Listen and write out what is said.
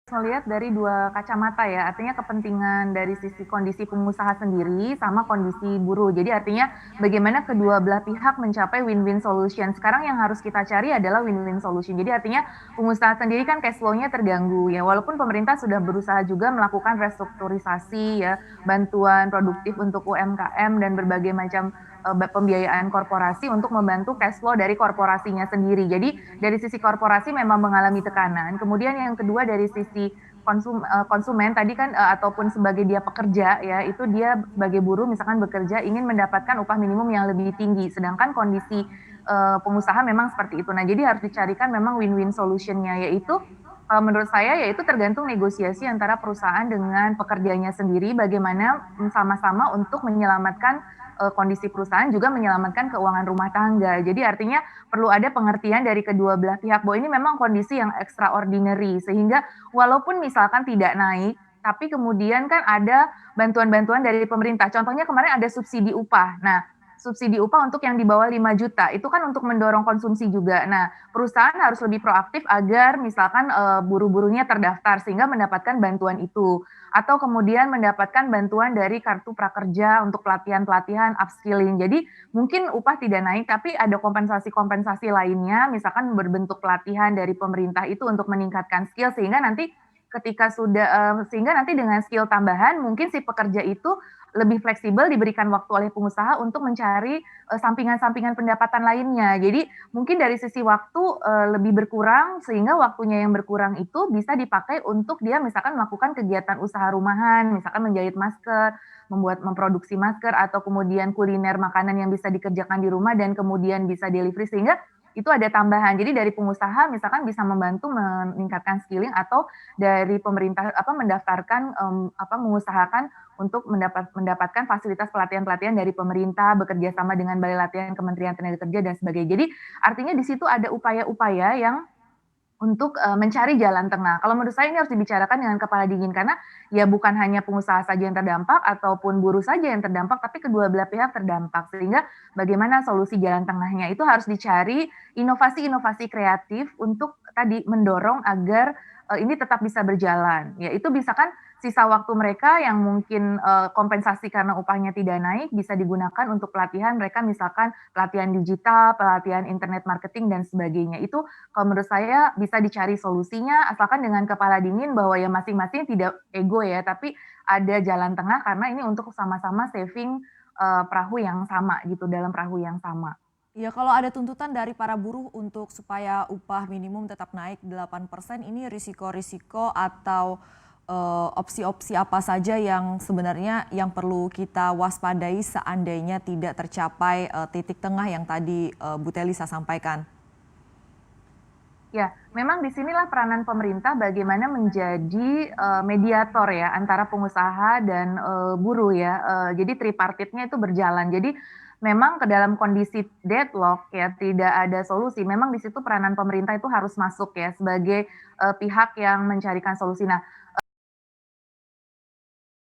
Ngelihat dari 2 kacamata ya, artinya kepentingan dari sisi kondisi pengusaha sendiri sama kondisi buruh. Jadi artinya bagaimana kedua belah pihak mencapai win-win solution. Sekarang yang harus kita cari adalah win-win solution. Jadi artinya pengusaha sendiri kan cash flow-nya terganggu ya, walaupun pemerintah sudah berusaha juga melakukan restrukturisasi ya, bantuan produktif untuk UMKM dan berbagai macam pembiayaan korporasi untuk membantu cash flow dari korporasinya sendiri. Jadi dari sisi korporasi memang mengalami tekanan. Kemudian yang kedua dari sisi konsumen tadi kan ataupun sebagai dia pekerja ya, itu dia sebagai buruh misalkan bekerja ingin mendapatkan upah minimum yang lebih tinggi, sedangkan kondisi pengusaha memang seperti itu. Nah, jadi harus dicarikan memang win-win solution-nya, yaitu kalau menurut saya yaitu tergantung negosiasi antara perusahaan dengan pekerjanya sendiri, bagaimana sama-sama untuk menyelamatkan kondisi perusahaan juga menyelamatkan keuangan rumah tangga. Jadi artinya perlu ada pengertian dari kedua belah pihak bahwa ini memang kondisi yang extraordinary sehingga walaupun misalkan tidak naik, tapi kemudian kan ada bantuan-bantuan dari pemerintah. Contohnya kemarin ada subsidi upah. Nah, subsidi upah untuk yang di bawah 5 juta itu kan untuk mendorong konsumsi juga. Nah, perusahaan harus lebih proaktif agar misalkan buruh-buruhnya terdaftar sehingga mendapatkan bantuan itu. Atau kemudian mendapatkan bantuan dari kartu prakerja untuk pelatihan-pelatihan upskilling. Jadi mungkin upah tidak naik, tapi ada kompensasi-kompensasi lainnya, misalkan berbentuk pelatihan dari pemerintah itu untuk meningkatkan skill sehingga nanti ketika sehingga nanti dengan skill tambahan mungkin si pekerja itu lebih fleksibel diberikan waktu oleh pengusaha untuk mencari sampingan-sampingan pendapatan lainnya. Jadi mungkin dari sisi waktu lebih berkurang sehingga waktunya yang berkurang itu bisa dipakai untuk dia misalkan melakukan kegiatan usaha rumahan, misalkan menjahit masker, memproduksi masker atau kemudian kuliner makanan yang bisa dikerjakan di rumah dan kemudian bisa delivery sehingga itu ada tambahan. Jadi dari pengusaha misalkan bisa membantu meningkatkan skilling atau dari pemerintah mendaftarkan mengusahakan untuk mendapatkan fasilitas pelatihan-pelatihan dari pemerintah, bekerja sama dengan Balai Latihan Kementerian Tenaga Kerja dan sebagainya. Jadi artinya di situ ada upaya-upaya yang untuk mencari jalan tengah. Kalau menurut saya ini harus dibicarakan dengan kepala dingin karena ya bukan hanya pengusaha saja yang terdampak ataupun buruh saja yang terdampak, tapi kedua belah pihak terdampak. Sehingga bagaimana solusi jalan tengahnya itu harus dicari inovasi-inovasi kreatif untuk tadi mendorong agar ini tetap bisa berjalan. Ya itu bisa kan sisa waktu mereka yang mungkin kompensasi karena upahnya tidak naik bisa digunakan untuk pelatihan mereka misalkan pelatihan digital, pelatihan internet marketing dan sebagainya. Itu kalau menurut saya bisa dicari solusinya asalkan dengan kepala dingin bahwa ya masing-masing tidak ego ya, tapi ada jalan tengah karena ini untuk sama-sama saving perahu yang sama gitu, dalam perahu yang sama. Ya, kalau ada tuntutan dari para buruh untuk supaya upah minimum tetap naik 8%, ini risiko-risiko atau opsi-opsi apa saja yang sebenarnya yang perlu kita waspadai seandainya tidak tercapai titik tengah yang tadi Bu Telisa sampaikan? Ya, memang di sinilah peranan pemerintah bagaimana menjadi mediator ya antara pengusaha dan buruh ya. Jadi tripartitnya itu berjalan. Jadi memang ke dalam kondisi deadlock ya tidak ada solusi. Memang di situ peranan pemerintah itu harus masuk ya sebagai pihak yang mencarikan solusi. Nah,